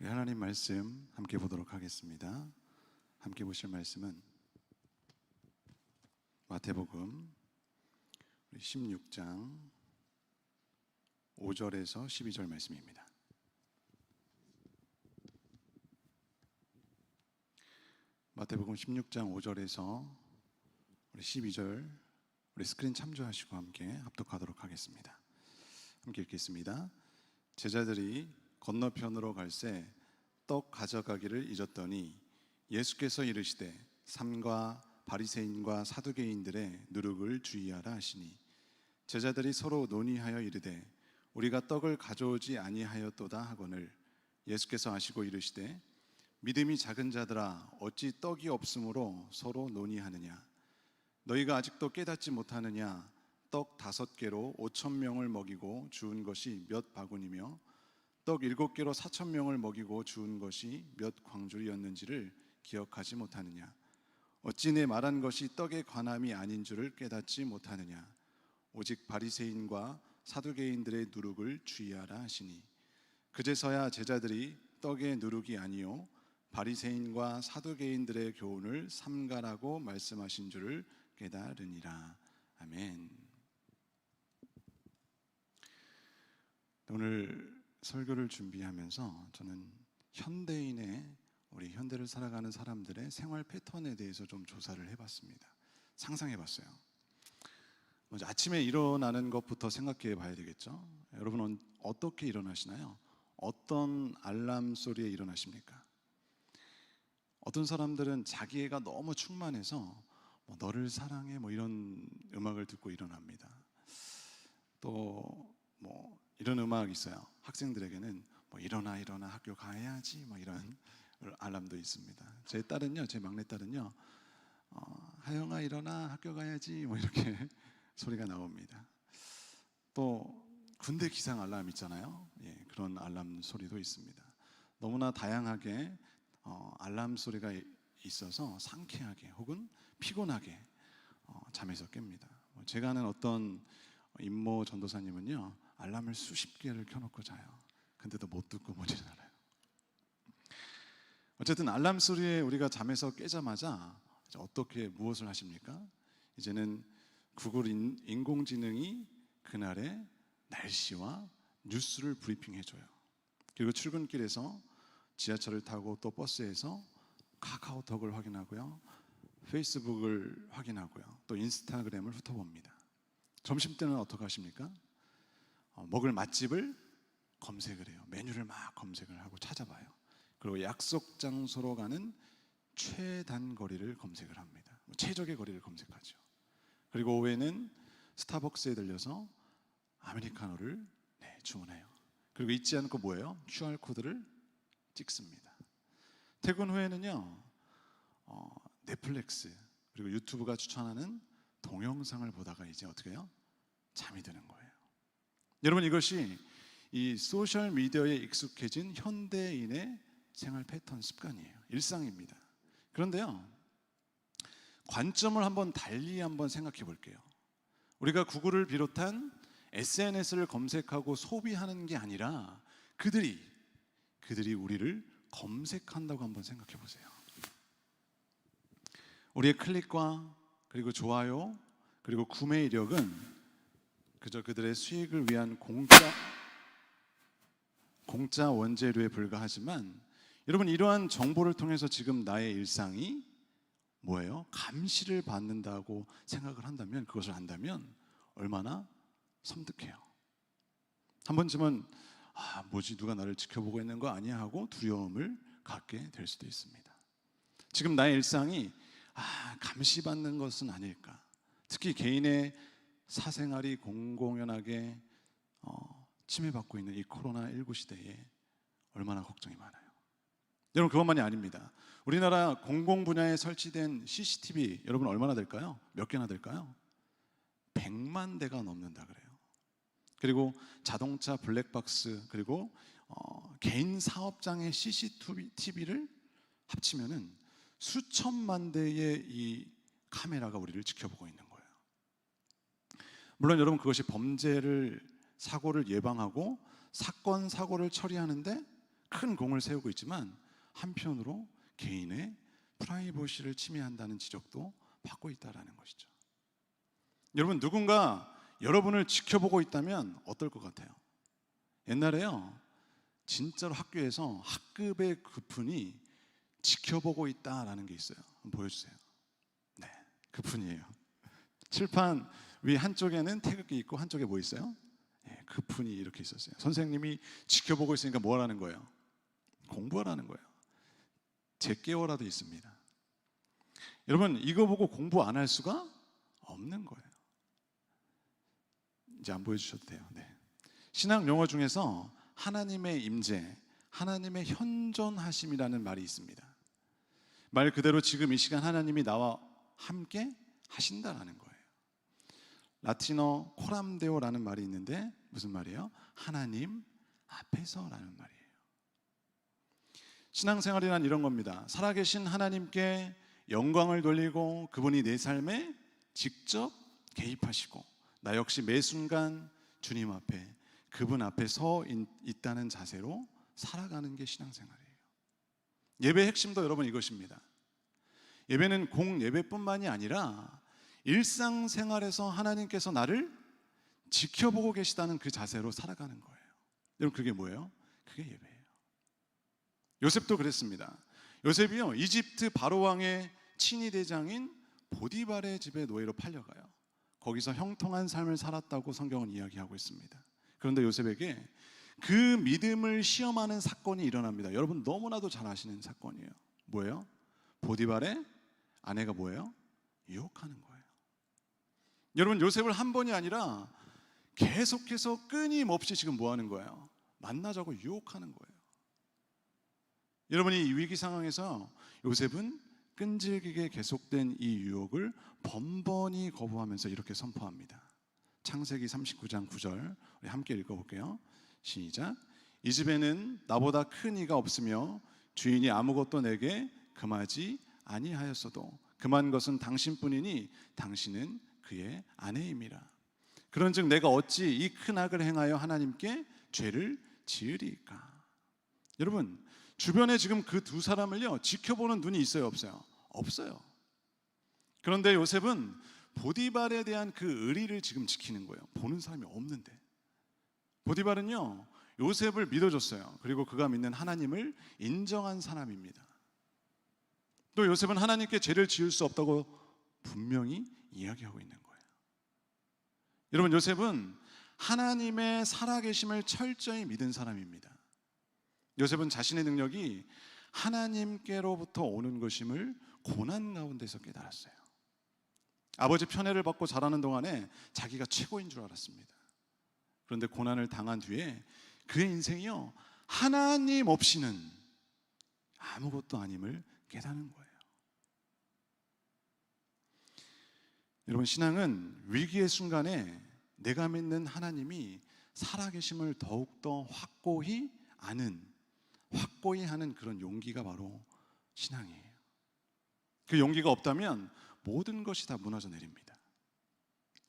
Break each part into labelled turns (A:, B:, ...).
A: 우리 하나님 말씀 함께 보도록 하겠습니다. 함께 보실 말씀은 마태복음 16장 5절에서 12절 말씀입니다. 마태복음 16장 5절에서 우리 12절 우리 스크린 참조하시고 함께 합독하도록 하겠습니다. 함께 읽겠습니다. 제자들이 건너편으로 갈새 떡 가져가기를 잊었더니 예수께서 이르시되 삼가 바리새인과 사두개인들의 누룩을 주의하라 하시니 제자들이 서로 논의하여 이르되 우리가 떡을 가져오지 아니하였도다 하거늘 예수께서 아시고 이르시되 믿음이 작은 자들아 어찌 떡이 없으므로 서로 논의하느냐 너희가 아직도 깨닫지 못하느냐 떡 5개로 5,000명을 먹이고 주운 것이 몇 바구니며 떡 7개로 4,000명을 먹이고 주운 것이 몇 광줄이었는지를 기억하지 못하느냐 어찌 내 말한 것이 떡의 관함이 아닌 줄을 깨닫지 못하느냐 오직 바리새인과 사두개인들의 누룩을 주의하라 하시니 그제서야 제자들이 떡의 누룩이 아니요 바리새인과 사두개인들의 교훈을 삼가라고 말씀하신 줄을 깨달으니라. 아멘. 오늘 설교를 준비하면서 저는 현대인의 우리 현대를 살아가는 사람들의 생활 패턴에 대해서 좀 조사를 해봤습니다. 상상해봤어요. 먼저 아침에 일어나는 것부터 생각해 봐야 되겠죠. 여러분은 어떻게 일어나시나요? 어떤 알람 소리에 일어나십니까? 어떤 사람들은 자기애가 너무 충만해서 너를 사랑해 이런 음악을 듣고 일어납니다. 또 이런 음악이 있어요. 학생들에게는 일어나 학교 가야지 이런 알람도 있습니다. 제 딸은요, 제 막내딸은요, 하영아 일어나 학교 가야지 이렇게 소리가 나옵니다. 또 군대 기상 알람 있잖아요. 그런 알람 소리도 있습니다. 너무나 다양하게 알람 소리가 있어서 상쾌하게 혹은 피곤하게 잠에서 깹니다. 제가 아는 어떤 임모 전도사님은요, 알람을 수십 개를 켜놓고 자요. 근데도 못 듣고 못 일어나요. 어쨌든 알람 소리에 우리가 잠에서 깨자마자 어떻게 무엇을 하십니까? 이제는 구글 인공지능이 그날의 날씨와 뉴스를 브리핑해줘요. 그리고 출근길에서 지하철을 타고 또 버스에서 카카오톡을 확인하고요, 페이스북을 확인하고요, 또 인스타그램을 훑어봅니다. 점심때는 어떻게 하십니까? 먹을 맛집을 검색을 해요. 메뉴를 막 검색을 하고 찾아봐요. 그리고 약속 장소로 가는 최단 거리를 검색을 합니다. 최적의 거리를 검색하죠. 그리고 오후에는 스타벅스에 들려서 아메리카노를 주문해요. 그리고 잊지 않고 뭐예요? QR코드를 찍습니다. 퇴근 후에는요, 넷플릭스 그리고 유튜브가 추천하는 동영상을 보다가 이제 어떻게 해요? 잠이 드는 거예요. 여러분, 이것이 이 소셜 미디어에 익숙해진 현대인의 생활 패턴 습관이에요. 일상입니다. 그런데요, 관점을 달리 한번 생각해 볼게요. 우리가 구글을 비롯한 SNS를 검색하고 소비하는 게 아니라 그들이 우리를 검색한다고 한번 생각해 보세요. 우리의 클릭과 그리고 좋아요 그리고 구매 이력은 그저 그들의 수익을 위한 공짜 원재료에 불과하지만 여러분, 이러한 정보를 통해서 지금 나의 일상이 뭐예요? 감시를 받는다고 생각을 한다면, 그것을 안다면 얼마나 섬뜩해요. 한 번쯤은 뭐지, 누가 나를 지켜보고 있는 거 아니야 하고 두려움을 갖게 될 수도 있습니다. 지금 나의 일상이 감시받는 것은 아닐까. 특히 개인의 사생활이 공공연하게 침해받고 있는 이 코로나19 시대에 얼마나 걱정이 많아요. 여러분, 그것만이 아닙니다. 우리나라 공공 분야에 설치된 CCTV 여러분 얼마나 될까요? 몇 개나 될까요? 100만 대가 넘는다 그래요. 그리고 자동차 블랙박스 그리고 개인 사업장의 CCTV를 합치면은 수천만 대의 이 카메라가 우리를 지켜보고 있는 거예요. 물론 여러분, 그것이 사고를 예방하고 사건을 처리하는데 큰 공을 세우고 있지만 한편으로 개인의 프라이버시를 침해한다는 지적도 받고 있다는 것이죠. 여러분, 누군가 여러분을 지켜보고 있다면 어떨 것 같아요? 옛날에요, 진짜로 학교에서 학급의 그분이 지켜보고 있다라는 게 있어요. 한번 보여주세요. 네, 그분이에요. 칠판 위 한쪽에는 태극기 있고 한쪽에 뭐 있어요? 네, 그분이 이렇게 있었어요. 선생님이 지켜보고 있으니까 뭐 하라는 거예요? 공부하라는 거예요. 제껴라도 있습니다. 여러분, 이거 보고 공부 안 할 수가 없는 거예요. 이제 안 보여주셔도 돼요. 네. 신학 용어 중에서 하나님의 임재, 하나님의 현존하심이라는 말이 있습니다. 말 그대로 지금 이 시간 하나님이 나와 함께 하신다라는 거예요. 라틴어 코람데오라는 말이 있는데 무슨 말이에요? 하나님 앞에서라는 말이에요. 신앙생활이란 이런 겁니다. 살아계신 하나님께 영광을 돌리고 그분이 내 삶에 직접 개입하시고 나 역시 매 순간 주님 앞에 그분 앞에 서 있다는 자세로 살아가는 게 신앙생활이에요. 예배의 핵심도 여러분 이것입니다. 예배는 공예배뿐만이 아니라 일상생활에서 하나님께서 나를 지켜보고 계시다는 그 자세로 살아가는 거예요. 여러분, 그게 뭐예요? 그게 예배예요. 요셉도 그랬습니다. 요셉이요, 이집트 바로왕의 친위대장인 보디발의 집에 노예로 팔려가요. 거기서 형통한 삶을 살았다고 성경은 이야기하고 있습니다. 그런데 요셉에게 그 믿음을 시험하는 사건이 일어납니다. 여러분 너무나도 잘 아시는 사건이에요. 뭐예요? 보디발의 아내가 뭐예요? 유혹하는 거예요. 여러분, 요셉을 한 번이 아니라 계속해서 끊임없이 지금 뭐 하는 거예요? 만나자고 유혹하는 거예요. 여러분이 이 위기 상황에서 요셉은 끈질기게 계속된 이 유혹을 번번이 거부하면서 이렇게 선포합니다. 창세기 39장 9절 우리 함께 읽어볼게요. 시작. 이 집에는 나보다 큰 이가 없으며 주인이 아무것도 내게 금하지 아니하였어도 금한 것은 당신뿐이니 당신은 그의 아내임이라. 그런즉 내가 어찌 이 큰 악을 행하여 하나님께 죄를 지으리까. 여러분, 주변에 지금 그 두 사람을요 지켜보는 눈이 있어요, 없어요? 없어요. 그런데 요셉은 보디발에 대한 그 의리를 지금 지키는 거예요. 보는 사람이 없는데. 보디발은요 요셉을 믿어줬어요. 그리고 그가 믿는 하나님을 인정한 사람입니다. 또 요셉은 하나님께 죄를 지을 수 없다고 분명히 이야기하고 있는 거예요. 여러분, 요셉은 하나님의 살아계심을 철저히 믿은 사람입니다. 요셉은 자신의 능력이 하나님께로부터 오는 것임을 고난 가운데서 깨달았어요. 아버지 편애를 받고 자라는 동안에 자기가 최고인 줄 알았습니다. 그런데 고난을 당한 뒤에 그의 인생이요 하나님 없이는 아무것도 아님을 깨닫는 거예요. 여러분, 신앙은 위기의 순간에 내가 믿는 하나님이 살아계심을 더욱더 확고히 아는, 확고히 하는 그런 용기가 바로 신앙이에요. 그 용기가 없다면 모든 것이 다 무너져 내립니다.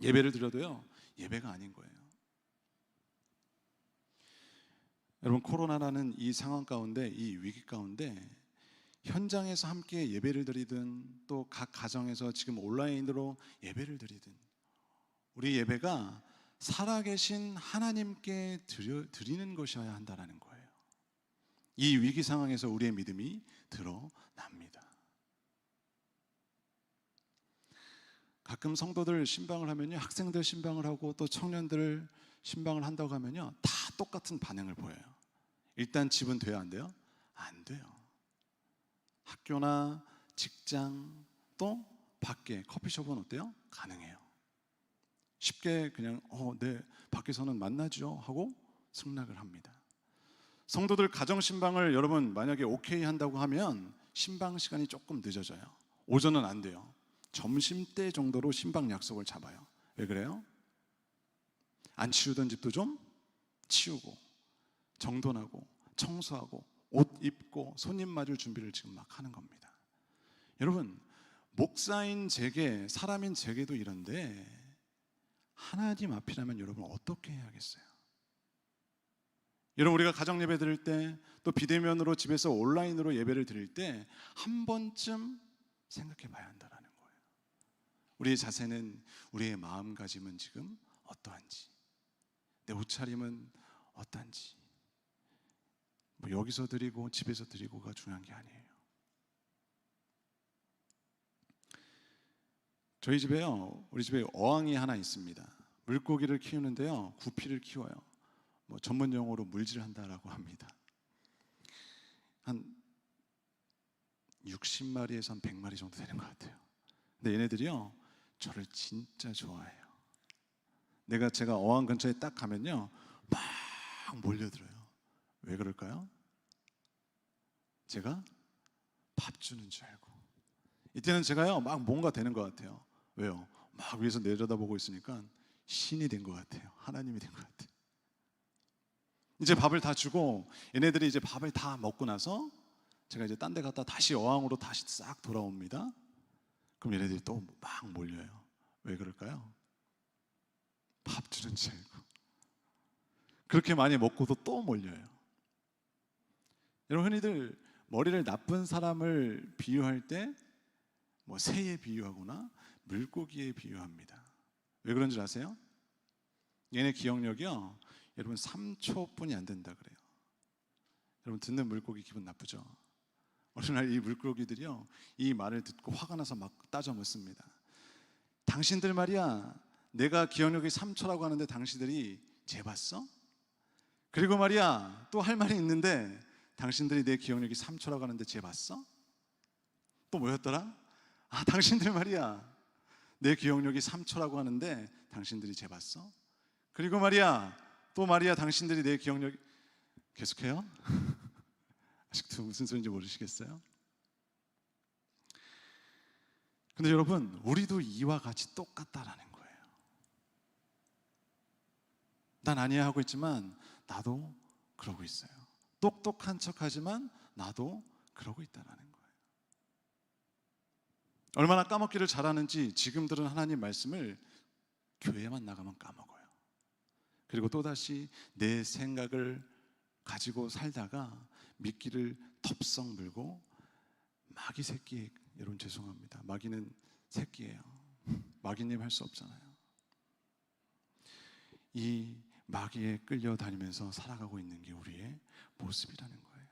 A: 예배를 드려도요 예배가 아닌 거예요. 여러분, 코로나라는 이 상황 가운데, 이 위기 가운데 현장에서 함께 예배를 드리든 또 각 가정에서 지금 온라인으로 예배를 드리든 우리 예배가 살아계신 하나님께 드리는 것이어야 한다는 거예요. 이 위기 상황에서 우리의 믿음이 드러납니다. 가끔 성도들 신방을 하면요 학생들 신방을 하고 또 청년들 신방을 한다고 하면요 다 똑같은 반응을 보여요. 일단 집은 돼요, 안 돼요? 안 돼요. 학교나 직장 또 밖에 커피숍은 어때요? 가능해요. 쉽게 그냥 네 밖에서는 만나죠 하고 승낙을 합니다. 성도들 가정 신방을 여러분 만약에 오케이 한다고 하면 신방 시간이 조금 늦어져요. 오전은 안 돼요. 점심때 정도로 신방 약속을 잡아요. 왜 그래요? 안 치우던 집도 좀 치우고 정돈하고 청소하고 옷 입고 손님 맞을 준비를 지금 막 하는 겁니다. 여러분, 목사인 제게, 사람인 제게도 이런데 하나님 앞이라면 여러분 어떻게 해야겠어요? 여러분, 우리가 가정 예배 드릴 때, 또 비대면으로 집에서 온라인으로 예배를 드릴 때 한 번쯤 생각해 봐야 한다라는 거예요. 우리의 자세는, 우리의 마음가짐은 지금 어떠한지, 내 옷차림은 어떠한지, 뭐 여기서 드리고 집에서 드리고가 중요한 게 아니에요. 저희 집에요, 우리 집에 어항이 하나 있습니다. 물고기를 키우는데요, 구피를 키워요. 뭐 전문 용어로 물질한다라고 합니다. 한 60마리에서 한 100마리 정도 되는 것 같아요. 근데 얘네들이요, 저를 진짜 좋아해요. 제가 어항 근처에 딱 가면요, 막 몰려들어요. 왜 그럴까요? 제가 밥 주는 줄 알고. 이때는 제가요, 막 뭔가 되는 것 같아요. 왜요? 막 위에서 내려다보고 있으니까 신이 된 것 같아요. 하나님이 된 것 같아요. 이제 밥을 다 주고 얘네들이 이제 밥을 다 먹고 나서 제가 이제 딴 데 갔다 다시 어항으로 다시 싹 돌아옵니다. 그럼 얘네들이 또 막 몰려요. 왜 그럴까요? 밥 주는 줄 알고. 그렇게 많이 먹고도 또 몰려요. 여러분, 흔히들 머리를 나쁜 사람을 비유할 때 뭐 새에 비유하거나 물고기에 비유합니다. 왜 그런 줄 아세요? 얘네 기억력이요, 여러분 3초뿐이 안 된다 그래요. 여러분, 듣는 물고기 기분 나쁘죠? 어느 날 이 물고기들이요, 이 말을 듣고 화가 나서 막 따져 묻습니다. 당신들 말이야, 내가 기억력이 3초라고 하는데 당신들이 재봤어? 그리고 말이야, 또 할 말이 있는데 당신들이 내 기억력이 3초라고 하는데 재봤어? 또 뭐였더라? 당신들 말이야, 내 기억력이 3초라고 하는데 당신들이 재봤어? 그리고 말이야, 또 말이야, 당신들이 내 기억력. 계속해요? 아직도 무슨 소리인지 모르시겠어요? 근데 여러분, 우리도 이와 같이 똑같다라는 거예요. 난 아니야 하고 있지만 나도 그러고 있어요. 똑똑한 척하지만 나도 그러고 있다라는 거예요. 얼마나 까먹기를 잘하는지 지금 들은 하나님 말씀을 교회만 나가면 까먹어요. 그리고 또다시 내 생각을 가지고 살다가 미끼를 덥석 물고 마귀 새끼, 여러분 죄송합니다, 마귀는 새끼예요. 마귀님 할 수 없잖아요. 이 마귀에 끌려다니면서 살아가고 있는 게 우리의 모습이라는 거예요.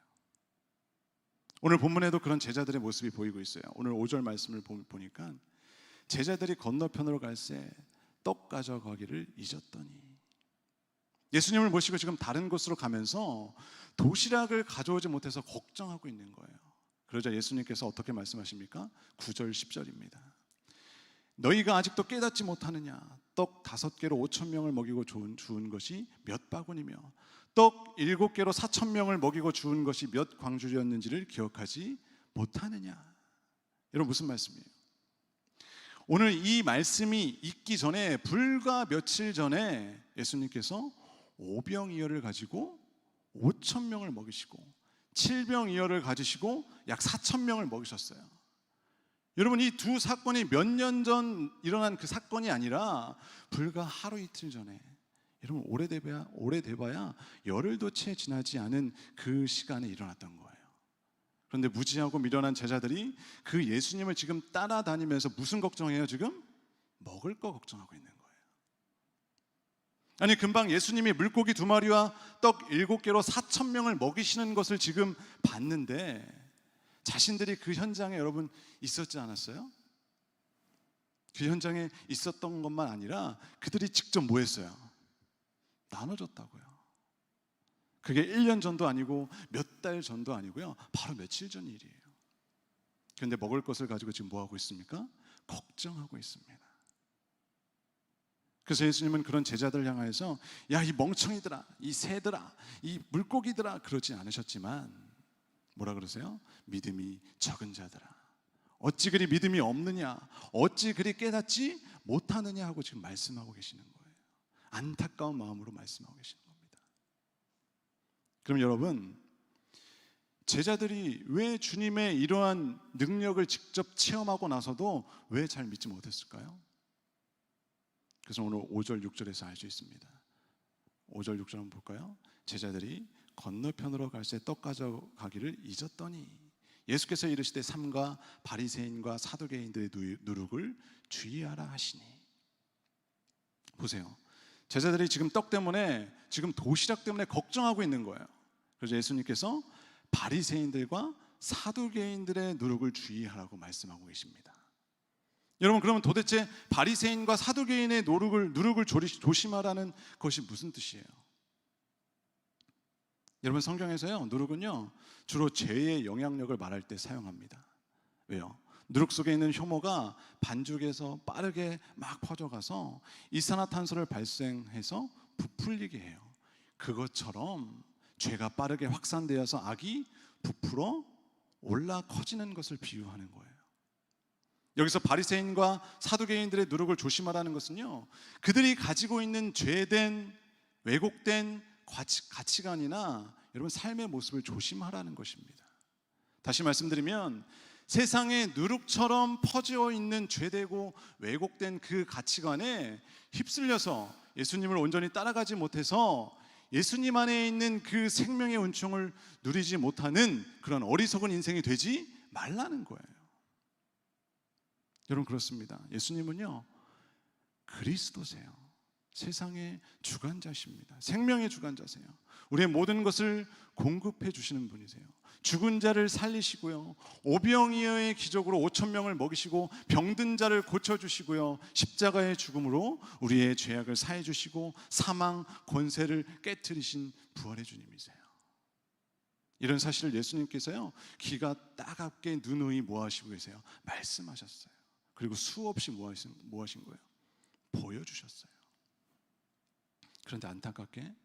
A: 오늘 본문에도 그런 제자들의 모습이 보이고 있어요. 오늘 5절 말씀을 보니까 제자들이 건너편으로 갈새 떡 가져가기를 잊었더니, 예수님을 모시고 지금 다른 곳으로 가면서 도시락을 가져오지 못해서 걱정하고 있는 거예요. 그러자 예수님께서 어떻게 말씀하십니까? 9절 10절입니다. 너희가 아직도 깨닫지 못하느냐? 떡 5개로 5,000명을 먹이고 주운 것이 몇 바구니며 떡 7개로 4,000명을 먹이고 주운 것이 몇 광주리였는지를 기억하지 못하느냐? 여러분, 무슨 말씀이에요? 오늘 이 말씀이 있기 전에 불과 며칠 전에 예수님께서 오병이어를 가지고 5,000명을 먹이시고 7병이어를 가지시고 약 4,000명을 먹이셨어요. 여러분, 이 두 사건이 몇 년 전 일어난 그 사건이 아니라 불과 하루 이틀 전에, 여러분 오래돼봐야 열흘도 채 지나지 않은 그 시간에 일어났던 거예요. 그런데 무지하고 미련한 제자들이 그 예수님을 지금 따라다니면서 무슨 걱정해요? 지금 먹을 거 걱정하고 있는 거예요. 아니, 금방 예수님이 물고기 2마리와 떡 7개로 4,000명을 먹이시는 것을 지금 봤는데 자신들이 그 현장에 여러분 있었지 않았어요? 그 현장에 있었던 것만 아니라 그들이 직접 뭐 했어요? 나눠줬다고요. 그게 1년 전도 아니고 몇 달 전도 아니고요, 바로 며칠 전 일이에요. 그런데 먹을 것을 가지고 지금 뭐 하고 있습니까? 걱정하고 있습니다. 그래서 예수님은 그런 제자들 향하여서 야, 이 멍청이들아, 이 새들아, 이 물고기들아, 그러지 않으셨지만 뭐라 그러세요? 믿음이 적은 자들아, 어찌 그리 믿음이 없느냐, 어찌 그리 깨닫지 못하느냐 하고 지금 말씀하고 계시는 거예요. 안타까운 마음으로 말씀하고 계시는 겁니다. 그럼 여러분, 제자들이 왜 주님의 이러한 능력을 직접 체험하고 나서도 왜 잘 믿지 못했을까요? 그래서 오늘 5절 6절에서 알 수 있습니다. 5절 6절 한번 볼까요? 제자들이 건너편으로 갈새 떡 가져가기를 잊었더니 예수께서 이르시되 삼가 바리새인과 사두개인들의 누룩을 주의하라 하시니. 보세요. 제자들이 지금 떡 때문에, 지금 도시락 때문에 걱정하고 있는 거예요. 그래서 예수님께서 바리새인들과 사두개인들의 누룩을 주의하라고 말씀하고 계십니다. 여러분, 그러면 도대체 바리새인과 사두개인의 누룩을 조심하라는 것이 무슨 뜻이에요? 여러분, 성경에서요, 누룩은요 주로 죄의 영향력을 말할 때 사용합니다. 왜요? 누룩 속에 있는 효모가 반죽에서 빠르게 막 퍼져가서 이산화탄소를 발생해서 부풀리게 해요. 그것처럼 죄가 빠르게 확산되어서 악이 부풀어 올라 커지는 것을 비유하는 거예요. 여기서 바리새인과 사두개인들의 누룩을 조심하라는 것은요, 그들이 가지고 있는 죄된, 왜곡된 가치관이나 여러분 삶의 모습을 조심하라는 것입니다. 다시 말씀드리면 세상에 누룩처럼 퍼져 있는 죄되고 왜곡된 그 가치관에 휩쓸려서 예수님을 온전히 따라가지 못해서 예수님 안에 있는 그 생명의 은총을 누리지 못하는 그런 어리석은 인생이 되지 말라는 거예요. 여러분, 그렇습니다. 예수님은요 그리스도세요. 세상의 주관자십니다. 생명의 주관자세요. 우리의 모든 것을 공급해 주시는 분이세요. 죽은 자를 살리시고요, 오병이어의 기적으로 5천 명을 먹이시고 병든 자를 고쳐주시고요, 십자가의 죽음으로 우리의 죄악을 사해 주시고 사망 권세를 깨트리신 부활의 주님이세요. 이런 사실을 예수님께서요 기가 따갑게 누누이 뭐하시고 계세요? 말씀하셨어요. 그리고 수없이 뭐하신 거예요? 보여주셨어요. 그런데 안타깝게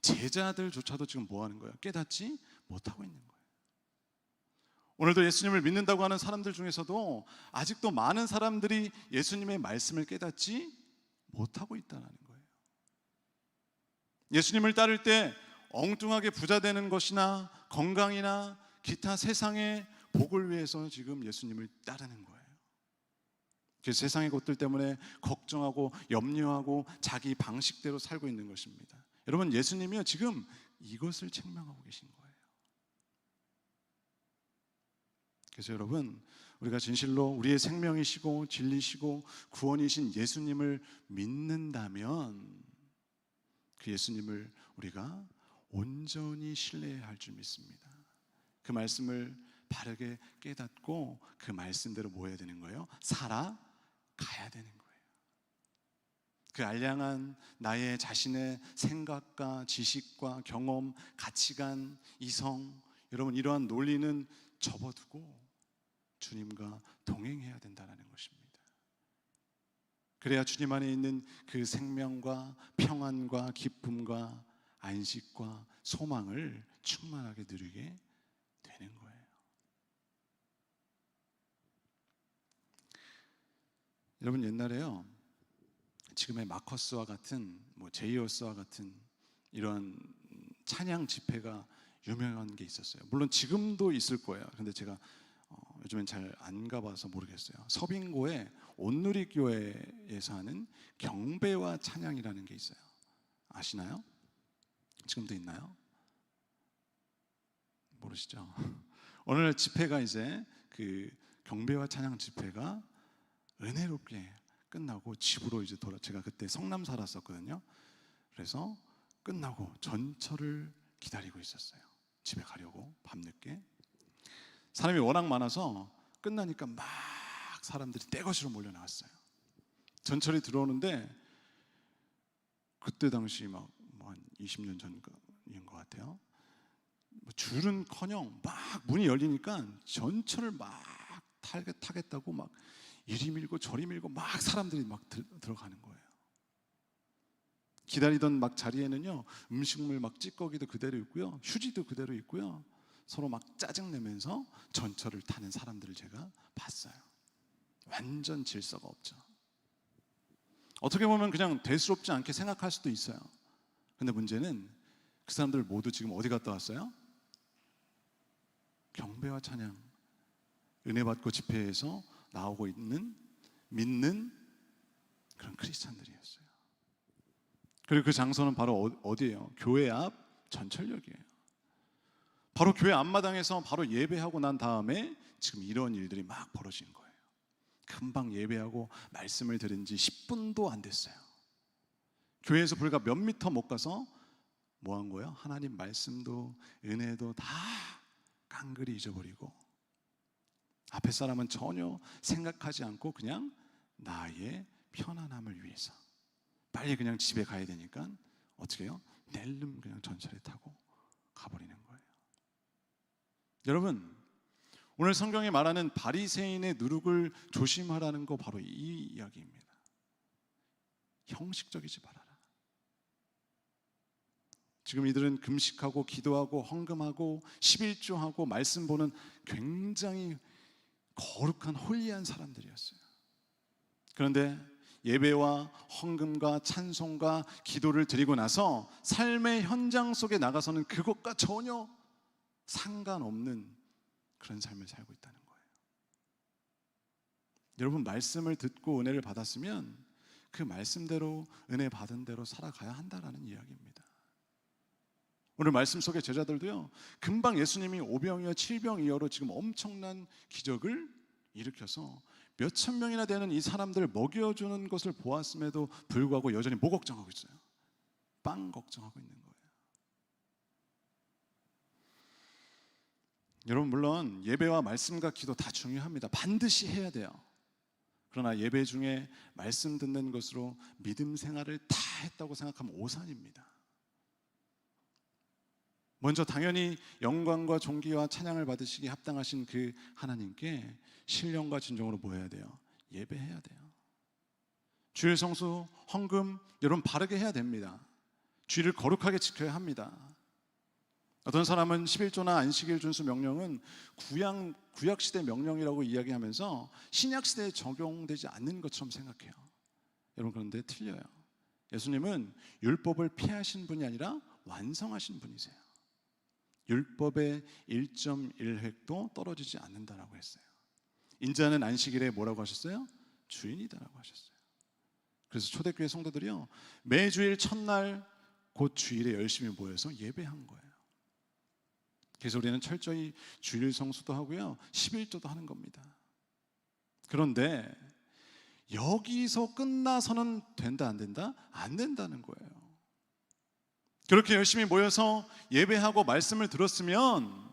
A: 제자들조차도 지금 뭐하는 거예요? 깨닫지 못하고 있는 거예요. 오늘도 예수님을 믿는다고 하는 사람들 중에서도 아직도 많은 사람들이 예수님의 말씀을 깨닫지 못하고 있다는 거예요. 예수님을 따를 때 엉뚱하게 부자 되는 것이나 건강이나 기타 세상의 복을 위해서 지금 예수님을 따르는 거예요. 그래서 세상의 것들 때문에 걱정하고 염려하고 자기 방식대로 살고 있는 것입니다. 여러분, 예수님이요 지금 이것을 책망하고 계신 거예요. 그래서 여러분, 우리가 진실로 우리의 생명이시고 진리시고 구원이신 예수님을 믿는다면 그 예수님을 우리가 온전히 신뢰해야 할 줄 믿습니다. 그 말씀을 바르게 깨닫고 그 말씀대로 뭐 해야 되는 거예요? 살아가야 되는 거예요. 그 알량한 나의 자신의 생각과 지식과 경험, 가치관, 이성, 여러분 이러한 논리는 접어두고 주님과 동행해야 된다는 것입니다. 그래야 주님 안에 있는 그 생명과 평안과 기쁨과 안식과 소망을 충만하게 누리게 되는 거예요. 여러분, 옛날에요 지금의 마커스와 같은 제이어스와 같은 이런 찬양 집회가 유명한 게 있었어요. 물론 지금도 있을 거예요. 근데 제가 요즘엔 잘 안 가봐서 모르겠어요. 서빙고의 온누리교회에서 하는 경배와 찬양이라는 게 있어요. 아시나요? 지금도 있나요? 모르시죠? 오늘 집회가 이제 그 경배와 찬양 집회가 은혜롭게 끝나고 집으로 이제 제가 그때 성남 살았었거든요. 그래서 끝나고 전철을 기다리고 있었어요. 집에 가려고 밤늦게. 사람이 워낙 많아서 끝나니까 막 사람들이 떼거지로 몰려 나왔어요. 전철이 들어오는데 그때 당시 막 한 20년 전인 것 같아요. 줄은커녕 막 문이 열리니까 전철을 막 타겠다고 막 이리 밀고 저리 밀고 막 사람들이 막 들어가는 거예요. 기다리던 막 자리에는요 음식물 막 찌꺼기도 그대로 있고요, 휴지도 그대로 있고요, 서로 막 짜증내면서 전철을 타는 사람들을 제가 봤어요. 완전 질서가 없죠. 어떻게 보면 그냥 대수롭지 않게 생각할 수도 있어요. 근데 문제는 그 사람들 모두 지금 어디 갔다 왔어요? 경배와 찬양, 은혜 받고 집회에서 나오고 있는 믿는 그런 크리스찬들이었어요. 그리고 그 장소는 바로 어디예요? 교회 앞 전철역이에요. 바로 교회 앞마당에서 바로 예배하고 난 다음에 지금 이런 일들이 막 벌어진 거예요. 금방 예배하고 말씀을 들은 지 10분도 안 됐어요. 교회에서 불과 몇 미터 못 가서 뭐 한 거예요? 하나님 말씀도 은혜도 다 깡그리 잊어버리고 앞에 사람은 전혀 생각하지 않고 그냥 나의 편안함을 위해서 빨리 그냥 집에 가야 되니까 어떻게 해요? 낼름 그냥 전철에 타고 가버리는 거예요. 여러분, 오늘 성경이 말하는 바리새인의 누룩을 조심하라는 거 바로 이 이야기입니다. 형식적이지 말아라. 지금 이들은 금식하고 기도하고 헌금하고 11조하고 말씀 보는 굉장히 거룩한 홀리한 사람들이었어요. 그런데 예배와 헌금과 찬송과 기도를 드리고 나서 삶의 현장 속에 나가서는 그것과 전혀 상관없는 그런 삶을 살고 있다는 거예요. 여러분, 말씀을 듣고 은혜를 받았으면 그 말씀대로 은혜 받은 대로 살아가야 한다라는 이야기입니다. 오늘 말씀 속의 제자들도요, 금방 예수님이 오병이어 7병이어로 지금 엄청난 기적을 일으켜서 몇천 명이나 되는 이 사람들을 먹여주는 것을 보았음에도 불구하고 여전히 뭐 걱정하고 있어요? 빵 걱정하고 있는 거예요. 여러분, 물론 예배와 말씀과 기도 다 중요합니다. 반드시 해야 돼요. 그러나 예배 중에 말씀 듣는 것으로 믿음 생활을 다 했다고 생각하면 오산입니다. 먼저 당연히 영광과 존귀와 찬양을 받으시기에 합당하신 그 하나님께 신령과 진정으로 뭐 해야 돼요? 예배해야 돼요. 주일 성수, 헌금 여러분 바르게 해야 됩니다. 주일을 거룩하게 지켜야 합니다. 어떤 사람은 11조나 안식일 준수 명령은 구약시대 명령이라고 이야기하면서 신약시대에 적용되지 않는 것처럼 생각해요. 여러분, 그런데 틀려요. 예수님은 율법을 폐하신 분이 아니라 완성하신 분이세요. 율법의 1.1획도 떨어지지 않는다라고 했어요. 인자는 안식일에 뭐라고 하셨어요? 주인이다라고 하셨어요. 그래서 초대교회 성도들이요, 매주일 첫날 곧 주일에 열심히 모여서 예배한 거예요. 그래서 우리는 철저히 주일 성수도 하고요, 11조도 하는 겁니다. 그런데 여기서 끝나서는 된다 안 된다? 안 된다는 거예요. 그렇게 열심히 모여서 예배하고 말씀을 들었으면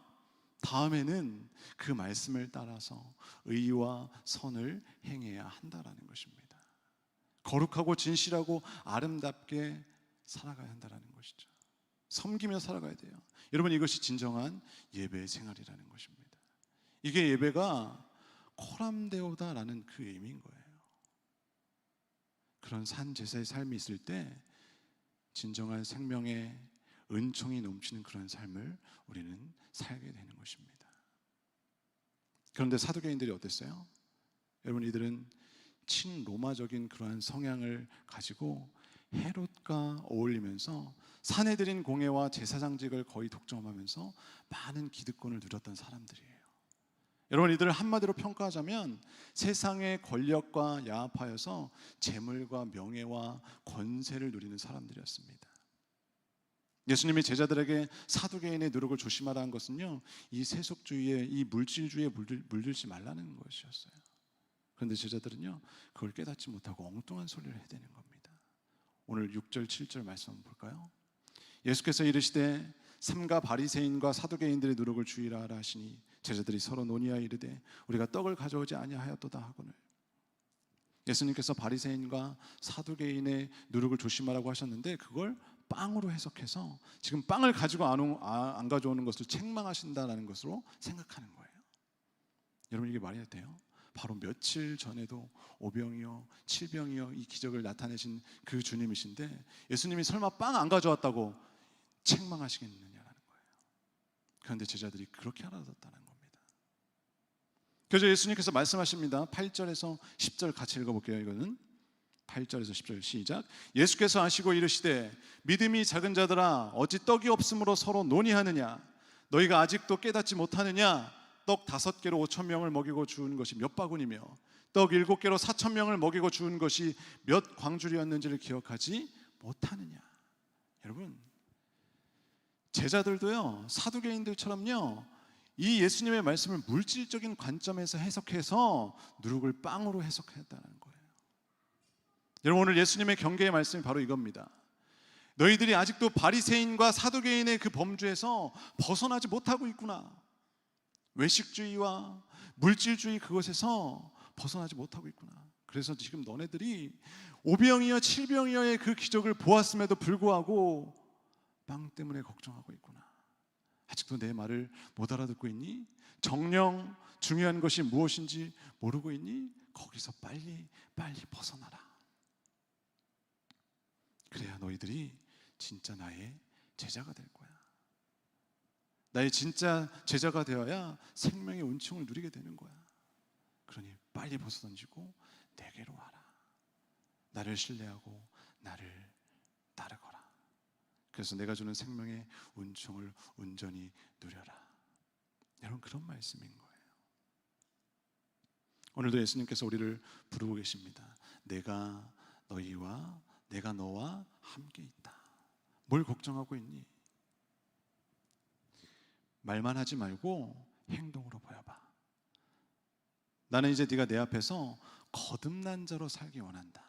A: 다음에는 그 말씀을 따라서 의와 선을 행해야 한다라는 것입니다. 거룩하고 진실하고 아름답게 살아가야 한다라는 것이죠. 섬기며 살아가야 돼요. 여러분, 이것이 진정한 예배의 생활이라는 것입니다. 이게 예배가 코람데오다라는 그 의미인 거예요. 그런 산제사의 삶이 있을 때 진정한 생명의 은총이 넘치는 그런 삶을 우리는 살게 되는 것입니다. 그런데 사두개인들이 어땠어요? 여러분, 이들은 친로마적인 그러한 성향을 가지고 헤롯과 어울리면서 사내들인 공예와 제사장직을 거의 독점하면서 많은 기득권을 누렸던 사람들이에요. 여러분, 이들을 한마디로 평가하자면 세상의 권력과 야합하여서 재물과 명예와 권세를 누리는 사람들이었습니다. 예수님이 제자들에게 사두개인의 누룩을 조심하라는 것은요, 이 세속주의에, 이 물질주의에 물들지 말라는 것이었어요. 그런데 제자들은요, 그걸 깨닫지 못하고 엉뚱한 소리를 해대는 겁니다. 오늘 6절 7절 말씀 한번 볼까요? 예수께서 이르시되 삼가 바리새인과 사두개인들의 누룩을 주의라 하라 하시니 제자들이 서로 논의하여 이르되 우리가 떡을 가져오지 아니하였도다 하거늘. 예수님께서 바리새인과 사두개인의 누룩을 조심하라고 하셨는데 그걸 빵으로 해석해서 지금 빵을 가지고 안 가져오는 것을 책망하신다는 것으로 생각하는 거예요. 여러분, 이게 말이 돼요? 바로 며칠 전에도 오병이어 7병이어 이 기적을 나타내신 그 주님이신데 예수님이 설마 빵 안 가져왔다고 책망하시겠느냐라는 거예요. 그런데 제자들이 그렇게 알아듣었다는 겁니다. 그래서 예수님께서 말씀하십니다. 8절에서 10절 같이 읽어볼게요. 이거는 8절에서 10절 시작. 예수께서 하시고 이르시되 믿음이 작은 자들아 어찌 떡이 없으므로 서로 논의하느냐. 너희가 아직도 깨닫지 못하느냐. 떡 5개로 5,000명을 먹이고 주운 것이 몇 바구니며 떡 7개로 4,000명을 먹이고 주운 것이 몇 광줄이었는지를 기억하지 못하느냐. 여러분, 제자들도요, 사두개인들처럼요, 이 예수님의 말씀을 물질적인 관점에서 해석해서 누룩을 빵으로 해석했다는 거예요. 여러분, 오늘 예수님의 경계의 말씀이 바로 이겁니다. 너희들이 아직도 바리새인과 사두개인의 그 범주에서 벗어나지 못하고 있구나. 외식주의와 물질주의 그것에서 벗어나지 못하고 있구나. 그래서 지금 너네들이 오병이어 칠병이어의 그 기적을 보았음에도 불구하고 빵 때문에 걱정하고 있구나. 아직도 내 말을 못 알아듣고 있니? 정녕 중요한 것이 무엇인지 모르고 있니? 거기서 빨리 벗어나라. 그래야 너희들이 진짜 나의 제자가 될 거야. 나의 진짜 제자가 되어야 생명의 은총을 누리게 되는 거야. 그러니 빨리 벗어던지고 내게로 와라. 나를 신뢰하고 나를 따르거라. 그래서 내가 주는 생명의 은총을 온전히 누려라. 여러분, 그런 말씀인 거예요. 오늘도 예수님께서 우리를 부르고 계십니다. 내가 너희와 내가 너와 함께 있다. 뭘 걱정하고 있니? 말만 하지 말고 행동으로 보여봐. 나는 이제 네가 내 앞에서 거듭난 자로 살기 원한다.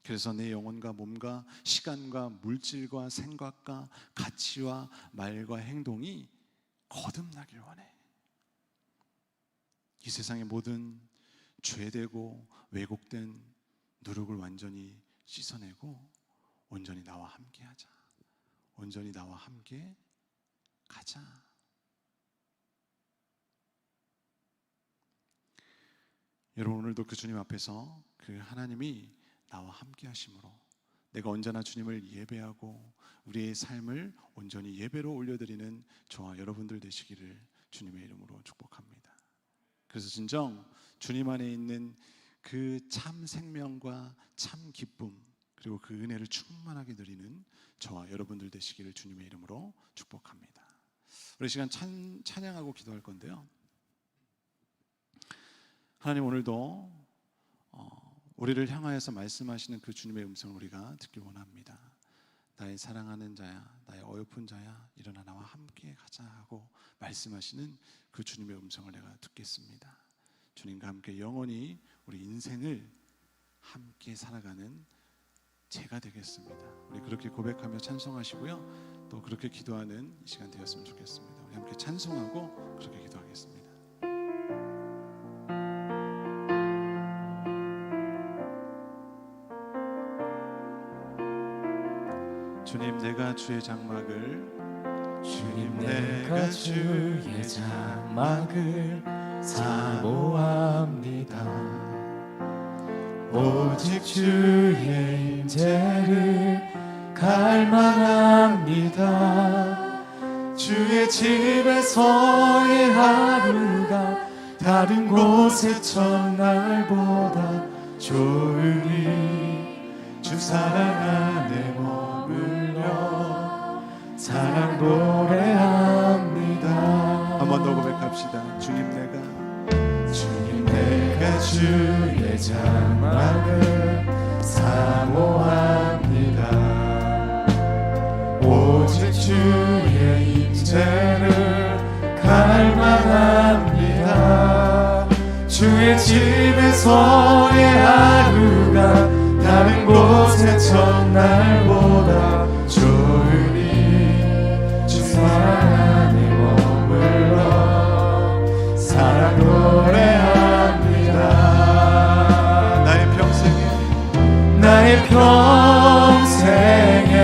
A: 그래서 내 영혼과 몸과 시간과 물질과 생각과 가치와 말과 행동이 거듭나길 원해. 이 세상의 모든 죄되고 왜곡된 누룩을 완전히 씻어내고 온전히 나와 함께 하자. 온전히 나와 함께 가자. 여러분, 오늘도 그 주님 앞에서 그 하나님이 나와 함께 하심으로 내가 언제나 주님을 예배하고 우리의 삶을 온전히 예배로 올려드리는 저와 여러분들 되시기를 주님의 이름으로 축복합니다. 그래서 진정 주님 안에 있는 그 참 생명과 참 기쁨 그리고 그 은혜를 충만하게 누리는 저와 여러분들 되시기를 주님의 이름으로 축복합니다. 우리 시간 찬양하고 기도할 건데요, 하나님, 오늘도 우리를 향하여서 말씀하시는 그 주님의 음성을 우리가 듣길 원합니다. 나의 사랑하는 자야, 나의 어여쁜 자야, 일어나 나와 함께 가자 하고 말씀하시는 그 주님의 음성을 내가 듣겠습니다. 주님과 함께 영원히 우리 인생을 함께 살아가는 제가 되겠습니다. 우리 그렇게 고백하며 찬송하시고요, 또 그렇게 기도하는 이 시간 되었으면 좋겠습니다. 우리 함께 찬송하고 그렇게 기도하겠습니다. 주님, 내가 주의 장막을,
B: 주님, 내가 주의 장막을 사모합니다. 오직 주의 임재를 갈망합니다. 주의 집에서의 하루가 다른 곳의 첫날보다 좋으니 주 사랑 안에 머물러 사랑 노래합니다.
A: 한 번 더 고백합시다. 주님,
B: 내가 주의 장막을 사모합니다. 오직 주의 임재를 갈망합니다. 주의 집에서의 하루가 다른 곳의 첫날보다 좋으니 주 사랑 안에 머물러 사랑 노래합니다. 나의 평생에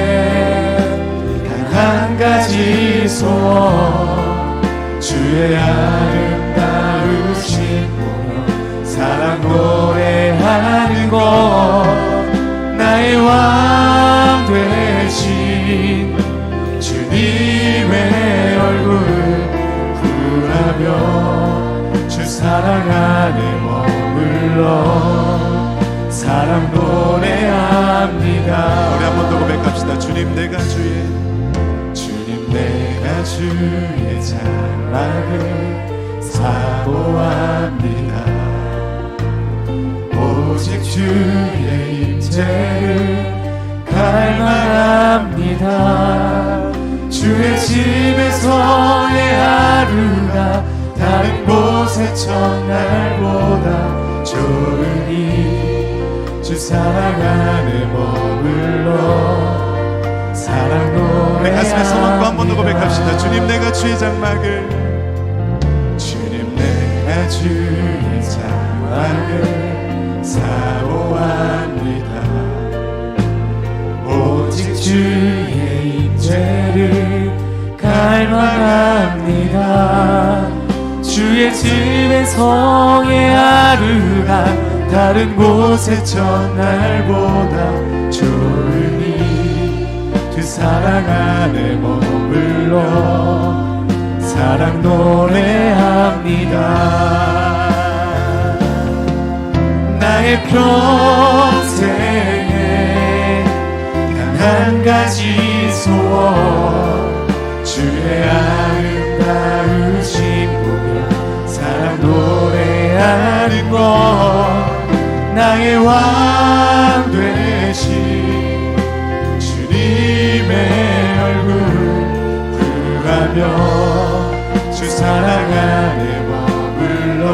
B: 단 한 가지 소원, 주의 아름다우신 보며 사랑 노래하는 것, 나의 왕 되신 주님의 얼굴 구하며 주 사랑 안에 머물러 사랑 노래합니다.
A: 우리 한 번 더 고백합시다. 주님, 내가 주의 장막을 사모합니다. 오직 주의 임재를 갈망합니다.
B: 주의 집에서의 하루가 다른 곳의 첫날보다 좋으니 주 사랑 안에 머물러 사랑 노래
A: 가슴에 손 얹고 한 번 더 고백합시다. 주님 내가 주의 장막을
B: 주님 내가 주의 장막을 사모합니다. 오직 주의 임재를 갈망합니다. 주의 집에서의 하루가 다른 곳의 첫날보다 좋으니 그 사랑 안에 머물러 사랑 노래합니다. 나의 평생에 단 한 가지 소원 주의 아름다우신 보며 사랑 노래하는 것 나의 왕 되신 주님의 얼굴 구하며 주 사랑 안에 머물러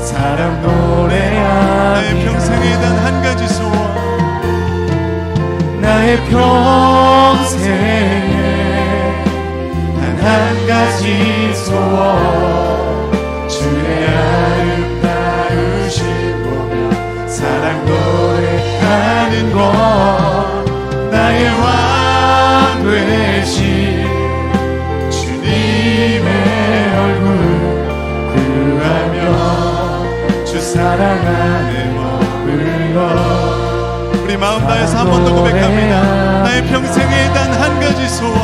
B: 사랑 노래합니다.
A: 나의 평생에 단 한 가지 소원
B: 나의 평생에 단 한 가지 소원 주의 아름다우신 보며 사랑 노래하는 것 나의 왕 되신 주님의 얼굴 구하며 주 사랑 안에 머물러
A: 우리 마음 다해서 한 번 더 고백합니다. 나의 평생에 단 한 가지 소원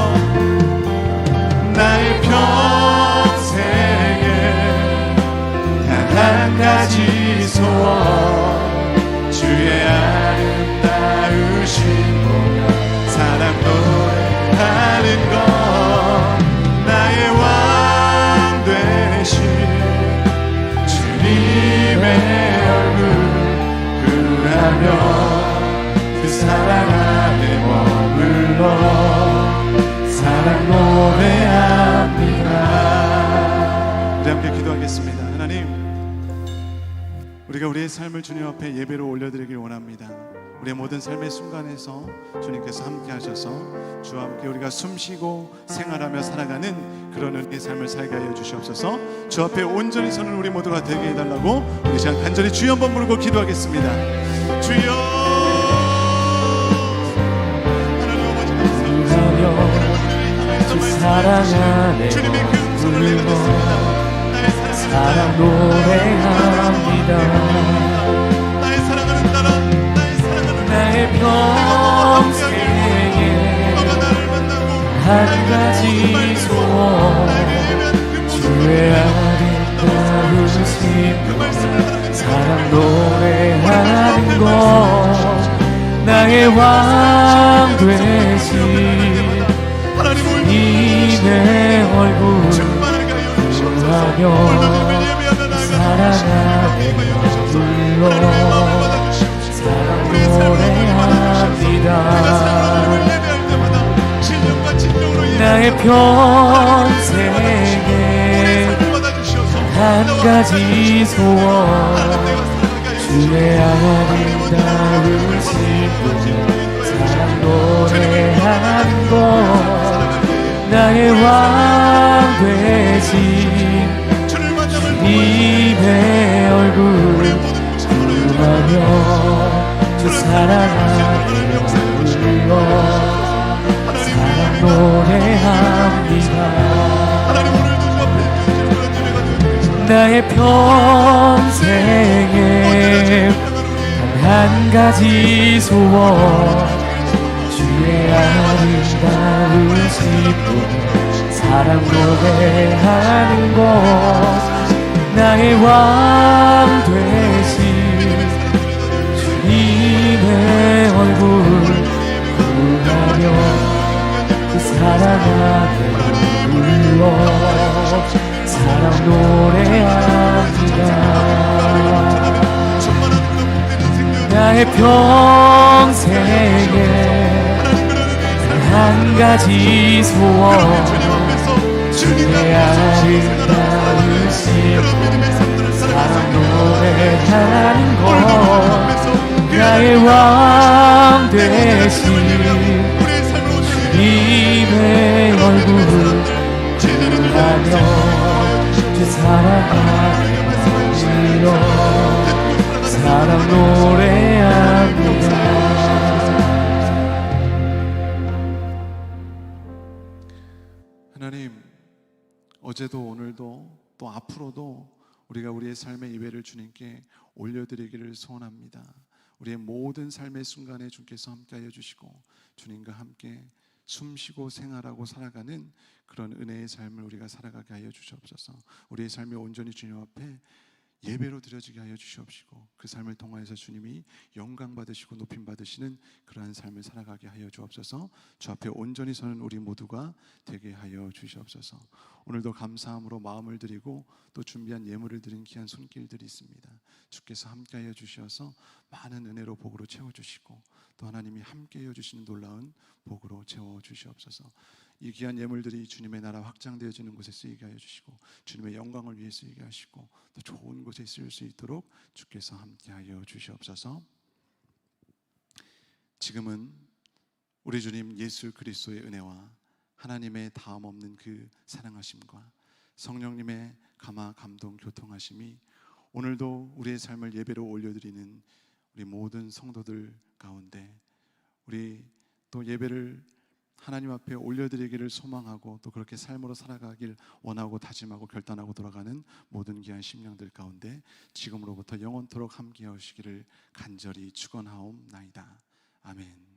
B: 나의 평생에 단 한 가지 소원 주의 아름다우신 보며 사랑 노래하는 것 나의 왕 되신 주님의 얼굴 구하며 그 사랑 안에 머물러 사랑 노래합니다.
A: 우리 함께 기도하겠습니다. 하나님, 우리가 우리의 삶을 주님 앞에 예배로 올려드리길 원합니다. 우리의 모든 삶의 순간에서 주님께서 함께 하셔서 주와 함께 우리가 숨쉬고 생활하며 살아가는 그런 은혜의 삶을 살게 하여 주시옵소서. 주 앞에 온전히 서는 우리 모두가 되게 해달라고 우리 시간 간절히 주여 한번 부르고 기도하겠습니다. 주여 하나님 아버지 감사합니다.
B: 주 사랑 안에
A: 주님의 그 음성을 내가 듣습니다. 나의
B: 사랑 노래합니다.
A: 나의 사랑하는 나라, 나의 사랑하는
B: 나의 평생에
A: 너가 나를 만나고
B: 한 가지 소원 주의 아름다우신
A: 그 말씀을
B: 사랑 노래하는 것 나의 왕 되신
A: 하나님을
B: 주님의 얼굴
A: 충만하게 하여 주시옵소서.
B: 구하며 사랑 안에 머물러 사랑 노래합니다. 나의 평생에 한 가지 소원 주의 아름다우신 사랑 노래하는 것 나의 왕 되신 주님의 얼굴 구하며 주 사랑 안에 머물러 사랑 노래합니다. 나의 평생에 단 한 가지 소원 주의 아름다우신 분 사랑 노래하는 것 나의 왕 되신 주님의 얼굴 구하며 그 사랑 안에 머물러 사랑 노래합니다. 나의 평생에 한 한 가지 소원
A: 주님 앞에서 주님의
B: 내
A: 앞에서
B: 아름다운 심 사랑 노래하는 것
A: 것
B: 나의 왕 되신
A: 우리의 삶을
B: 주님의 얼굴을 구하며 주 사랑하며 사랑 노래합니다.
A: 하나님, 어제도 오늘도 또 앞으로도 우리가 우리의 삶의 예배를 주님께 올려드리기를 소원합니다. 우리의 모든 삶의 순간에 주께서 함께하여 주시고 주님과 함께 숨쉬고 생활하고 살아가는 그런 은혜의 삶을 우리가 살아가게 하여 주시옵소서. 우리의 삶이 온전히 주님 앞에 예배로 드려지게 하여 주시옵시고 그 삶을 통하여서 주님이 영광 받으시고 높임 받으시는 그러한 삶을 살아가게 하여 주옵소서. 주 앞에 온전히 서는 우리 모두가 되게 하여 주시옵소서. 오늘도 감사함으로 마음을 드리고 또 준비한 예물을 드린 귀한 손길들이 있습니다. 주께서 함께하여 주셔서 많은 은혜로 복으로 채워주시고 또 하나님이 함께하여 주시는 놀라운 복으로 채워주시옵소서. 이 귀한 예물들이 주님의 나라 확장되어지는 곳에 쓰이게 하여 주시고 주님의 영광을 위해 쓰이게 하시고 또 좋은 곳에 쓰일 수 있도록 주께서 함께하여 주시옵소서. 지금은 우리 주님 예수 그리스도의 은혜와 하나님의 다음 없는 그 사랑하심과 성령님의 감화 감동 교통하심이 오늘도 우리의 삶을 예배로 올려드리는 우리 모든 성도들 가운데 우리 또 예배를 하나님 앞에 올려드리기를 소망하고 또 그렇게 삶으로 살아가길 원하고 다짐하고 결단하고 돌아가는 모든 귀한 심령들 가운데 지금으로부터 영원토록 함께 하시기를 간절히 축원하옵나이다. 아멘.